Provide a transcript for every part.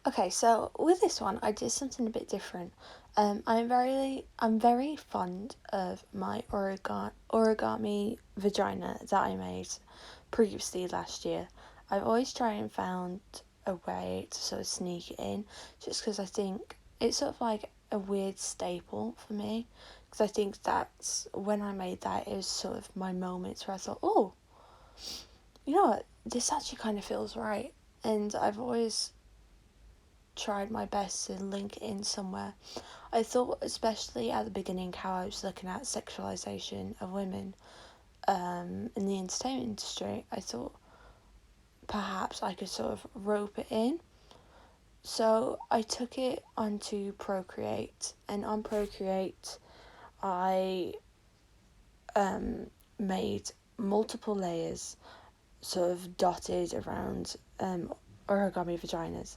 Okay, so with this one, I did something a bit different. I'm very fond of my origami vagina that I made previously last year. I've always tried and found a way to sort of sneak it in, just because I think it's sort of like a weird staple for me. Because I think that's when I made that, it was sort of my moments where I thought, oh, you know what, this actually kind of feels right. And I've always tried my best to link it in somewhere. I thought, especially at the beginning, how I was looking at sexualization of women in the entertainment industry, I thought perhaps I could sort of rope it in. So I took it onto Procreate, and on Procreate, I made multiple layers sort of dotted around origami vaginas,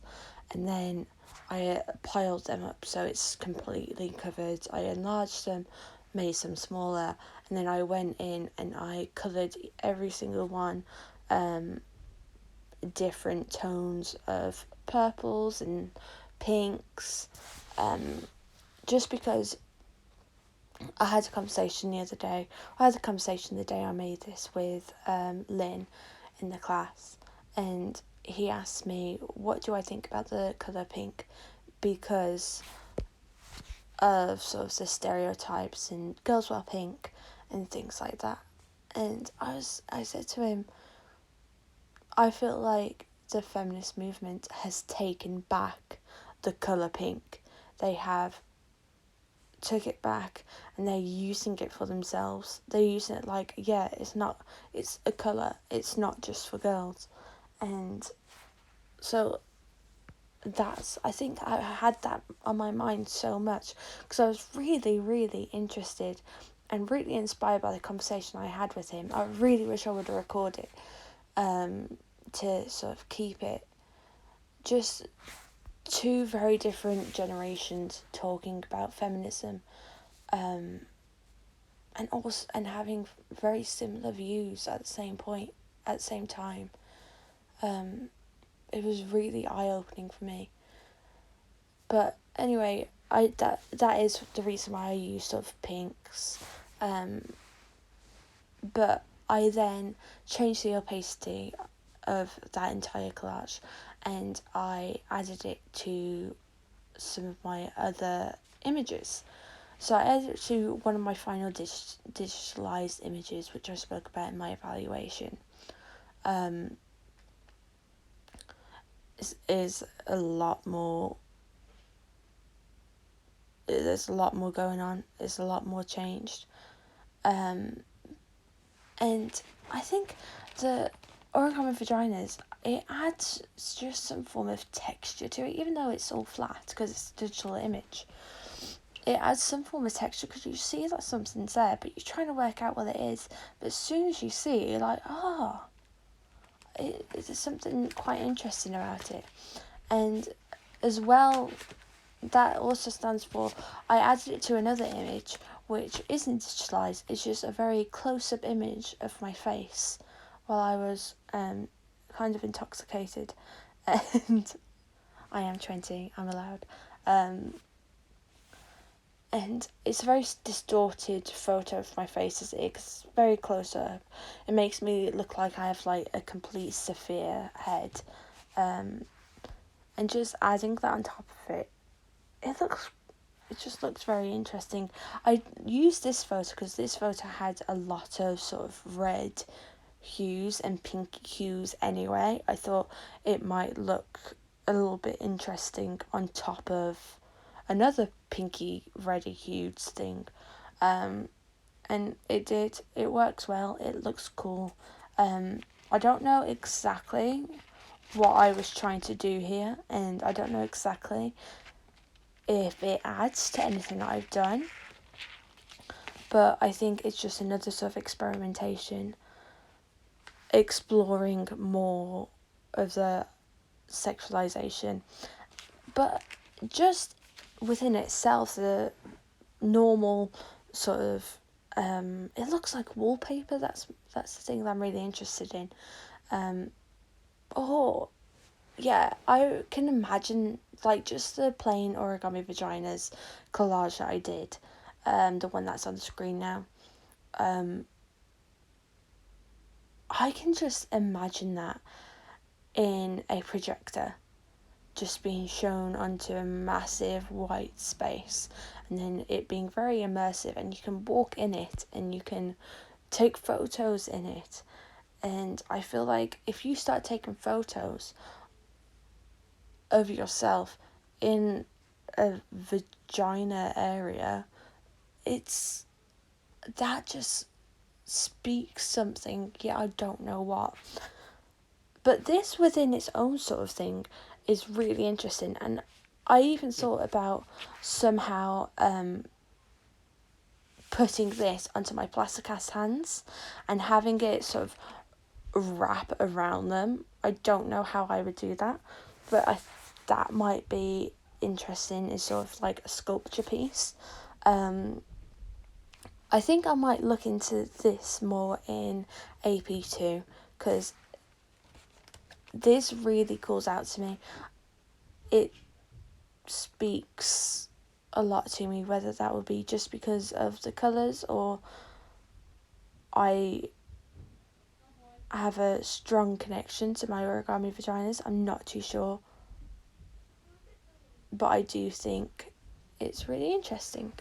and then I piled them up so it's completely covered. I enlarged them, made some smaller, and then I went in and I coloured every single one different tones of purples and pinks, just because I had a conversation the other day. I had a conversation the day I made this with Lynn in the class, and he asked me, what do I think about the colour pink, because of sort of the stereotypes and girls wear pink and things like that. And I said to him, I feel like the feminist movement has taken back the colour pink. They have took it back and they're using it for themselves. They're using it like, yeah, it's a colour, it's not just for girls. And so I think I had that on my mind so much because I was really, really interested and really inspired by the conversation I had with him. I really wish I would have recorded to sort of keep it. Just two very different generations talking about feminism, and also and having very similar views at the same time. It was really eye opening for me. But anyway, that is the reason why I use sort of pinks. But I then changed the opacity of that entire collage, and I added it to some of my other images. So I added it to one of my final digitalized images, which I spoke about in my evaluation. Is a lot more. There's a lot more going on. There's a lot more changed, and I think the origami vaginas, it adds just some form of texture to it, even though it's all flat because it's a digital image. It adds some form of texture because you see that something's there, but you're trying to work out what it is. But as soon as you see it, you're like, there's something quite interesting about it. And as well, that also stands for, I added it to another image, which isn't digitalised. It's just a very close-up image of my face while I was kind of intoxicated. And I am 20, I'm allowed. And it's a very distorted photo of my face as it is, 'cause it's very close up. It makes me look like I have like a complete sapphire head. And just adding that on top of it, it just looks very interesting. I used this photo because this photo had a lot of sort of red hues and pink hues anyway. I thought it might look a little bit interesting on top of another pinky reddy hued thing. And it did. It works well. It looks cool. I don't know exactly what I was trying to do here, and I don't know exactly if it adds to anything that I've done, but I think it's just another sort of experimentation, exploring more of the sexualization. But just within itself, the normal sort of it looks like wallpaper. That's the thing that I'm really interested in. Or yeah, I can imagine like just the plain origami vaginas collage that I did, the one that's on the screen now. Um, I can just imagine that in a projector, just being shown onto a massive white space, and then it being very immersive, and you can walk in it and you can take photos in it. And I feel like if you start taking photos of yourself in a vagina area, it's that just speaks something. Yeah, I don't know what. But this within its own sort of thing is really interesting, and I even thought about somehow putting this onto my plasticast hands and having it sort of wrap around them. I don't know how I would do that, but that might be interesting as sort of like a sculpture piece. I think I might look into this more in Ap2 because this really calls out to me. It speaks a lot to me, whether that would be just because of the colours or I have a strong connection to my origami vaginas. I'm not too sure, but I do think it's really interesting.